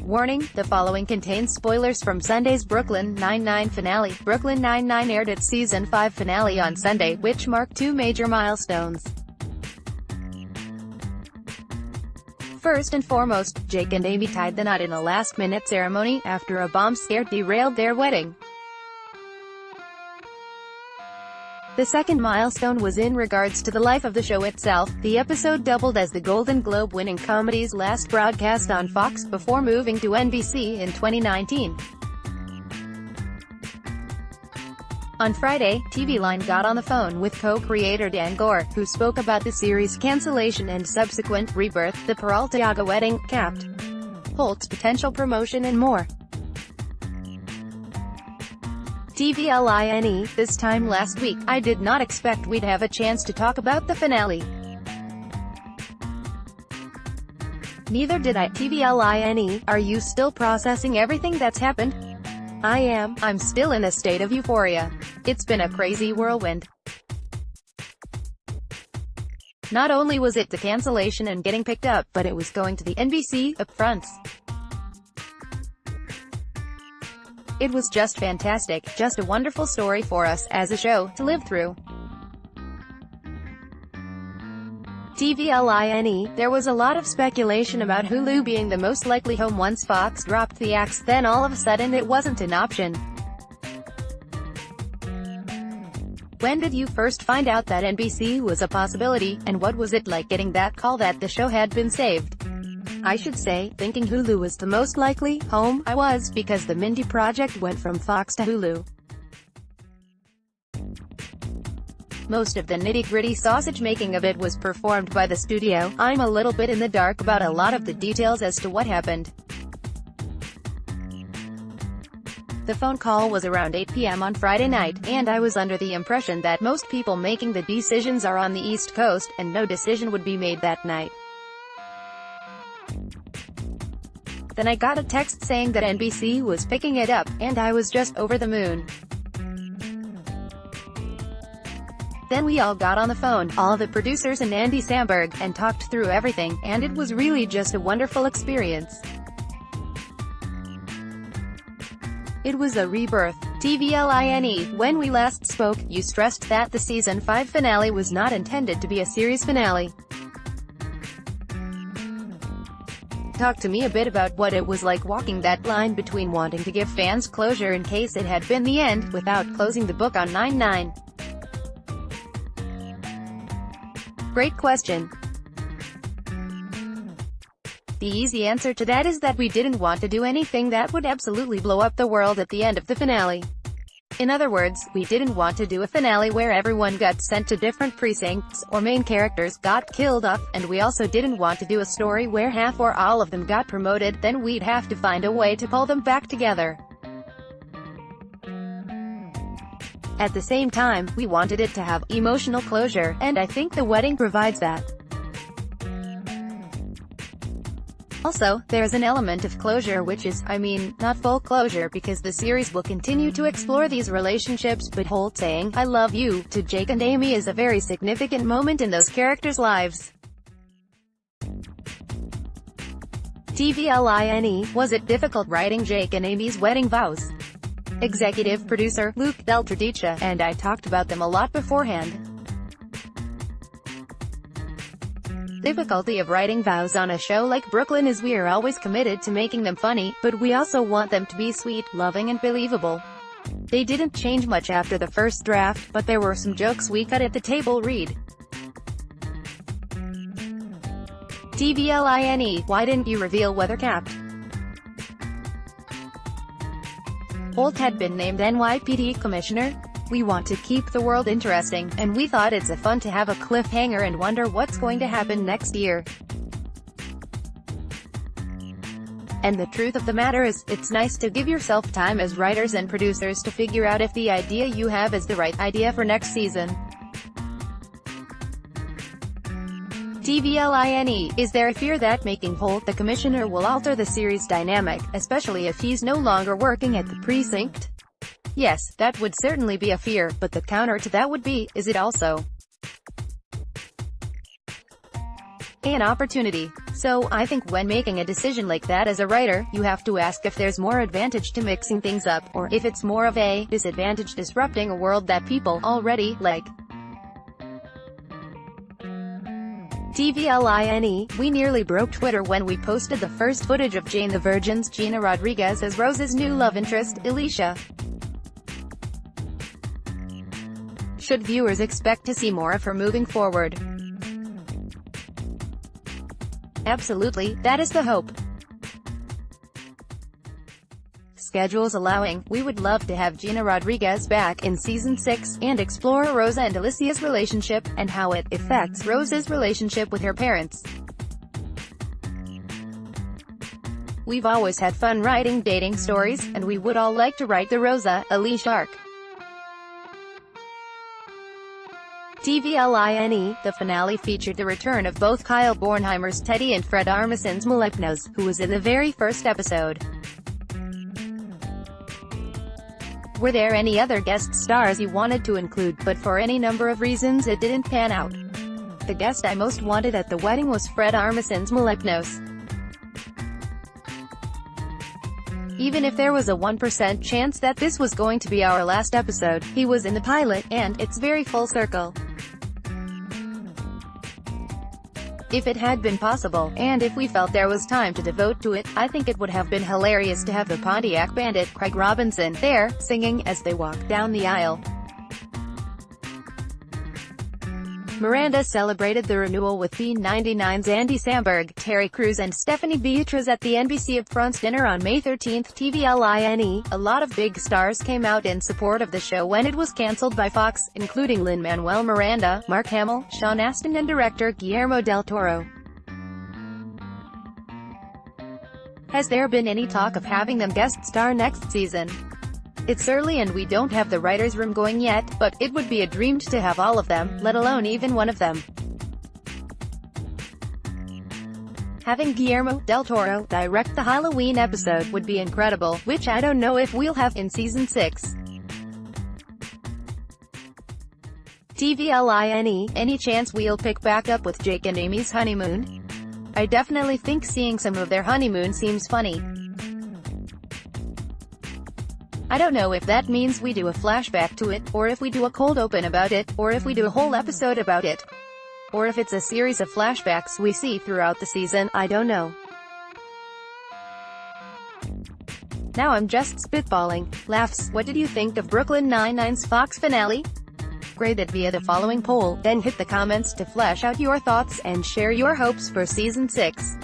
Warning, the following contains spoilers from Sunday's Brooklyn Nine-Nine finale. Brooklyn Nine-Nine aired its Season 5 finale on Sunday, which marked two major milestones. First and foremost, Jake and Amy tied the knot in a last-minute ceremony, after a bomb scare derailed their wedding. The second milestone was in regards to the life of the show itself. The episode doubled as the Golden Globe-winning comedy's last broadcast on Fox, before moving to NBC in 2019. On Friday, TVLine got on the phone with co-creator Dan Gore, who spoke about the series' cancellation and subsequent rebirth, the Peraltiago wedding, capped Holt's potential promotion and more. TVLine, this time last week, I did not expect we'd have a chance to talk about the finale. Neither did I. TVLine, are you still processing everything that's happened? I am. I'm still in a state of euphoria. It's been a crazy whirlwind. Not only was it the cancellation and getting picked up, but it was going to the NBC upfronts. It was just fantastic, just a wonderful story for us, as a show, to live through. TVLine, there was a lot of speculation about Hulu being the most likely home once Fox dropped the axe, then all of a sudden it wasn't an option. When did you first find out that NBC was a possibility, and what was it like getting that call that the show had been saved? I should say, thinking Hulu was the most likely home, I was, because the Mindy Project went from Fox to Hulu. Most of the nitty-gritty sausage-making of it was performed by the studio. I'm a little bit in the dark about a lot of the details as to what happened. The phone call was around 8 p.m. on Friday night, and I was under the impression that most people making the decisions are on the East Coast, and no decision would be made that night. Then I got a text saying that NBC was picking it up, and I was just over the moon. Then we all got on the phone, all the producers and Andy Samberg, and talked through everything, and it was really just a wonderful experience. It was a rebirth. TVLine, when we last spoke, you stressed that the Season 5 finale was not intended to be a series finale. Talk to me a bit about what it was like walking that line between wanting to give fans closure in case it had been the end, without closing the book on 9-9. Great question. The easy answer to that is that we didn't want to do anything that would absolutely blow up the world at the end of the finale. In other words, we didn't want to do a finale where everyone got sent to different precincts, or main characters got killed off, and we also didn't want to do a story where half or all of them got promoted, then we'd have to find a way to pull them back together. At the same time, we wanted it to have emotional closure, and I think the wedding provides that. Also, there's an element of closure which is, not full closure because the series will continue to explore these relationships, but Holt saying, "I love you," to Jake and Amy is a very significant moment in those characters' lives. TVLine, was it difficult writing Jake and Amy's wedding vows? Executive producer, Luke Del Tradice, and I talked about them a lot beforehand. Difficulty of writing vows on a show like Brooklyn is we are always committed to making them funny, but we also want them to be sweet, loving and believable. They didn't change much after the first draft, but there were some jokes we cut at the table read. TVLine, why didn't you reveal whether capped? Holt had been named NYPD commissioner. We want to keep the world interesting, and we thought it's fun to have a cliffhanger and wonder what's going to happen next year. And the truth of the matter is, it's nice to give yourself time as writers and producers to figure out if the idea you have is the right idea for next season. TVLine, is there a fear that making Holt the commissioner will alter the series dynamic, especially if he's no longer working at the precinct? Yes, that would certainly be a fear, but the counter to that would be, is it also an opportunity? So, I think when making a decision like that as a writer, you have to ask if there's more advantage to mixing things up, or if it's more of a disadvantage disrupting a world that people already like. TVLine, we nearly broke Twitter when we posted the first footage of Jane the Virgin's Gina Rodriguez as Rose's new love interest, Alicia. Should viewers expect to see more of her moving forward? Absolutely, that is the hope. Schedules allowing, we would love to have Gina Rodriguez back in Season 6, and explore Rosa and Alicia's relationship, and how it affects Rose's relationship with her parents. We've always had fun writing dating stories, and we would all like to write the Rosa, Alicia arc. TVLine, the finale featured the return of both Kyle Bornheimer's Teddy and Fred Armisen's Milestones, who was in the very first episode. Were there any other guest stars you wanted to include, but for any number of reasons it didn't pan out? The guest I most wanted at the wedding was Fred Armisen's Milestones. Even if there was a 1% chance that this was going to be our last episode, he was in the pilot, and it's very full circle. If it had been possible, and if we felt there was time to devote to it, I think it would have been hilarious to have the Pontiac Bandit, Craig Robinson, there, singing as they walk down the aisle. Miranda celebrated the renewal with B99's Andy Samberg, Terry Crews and Stephanie Beatriz at the NBC Upfronts dinner on May 13. TVLine, a lot of big stars came out in support of the show when it was cancelled by Fox, including Lin-Manuel Miranda, Mark Hamill, Sean Astin and director Guillermo del Toro. Has there been any talk of having them guest star next season? It's early and we don't have the writer's room going yet, but it would be a dream to have all of them, let alone even one of them. Having Guillermo del Toro direct the Halloween episode would be incredible, which I don't know if we'll have in Season 6. TVLine, any chance we'll pick back up with Jake and Amy's honeymoon? I definitely think seeing some of their honeymoon seems funny. I don't know if that means we do a flashback to it, or if we do a cold open about it, or if we do a whole episode about it. Or if it's a series of flashbacks we see throughout the season, I don't know. Now I'm just spitballing. Laughs. What did you think of Brooklyn Nine-Nine's Fox finale? Grade it via the following poll, then hit the comments to flesh out your thoughts, and share your hopes for Season 6.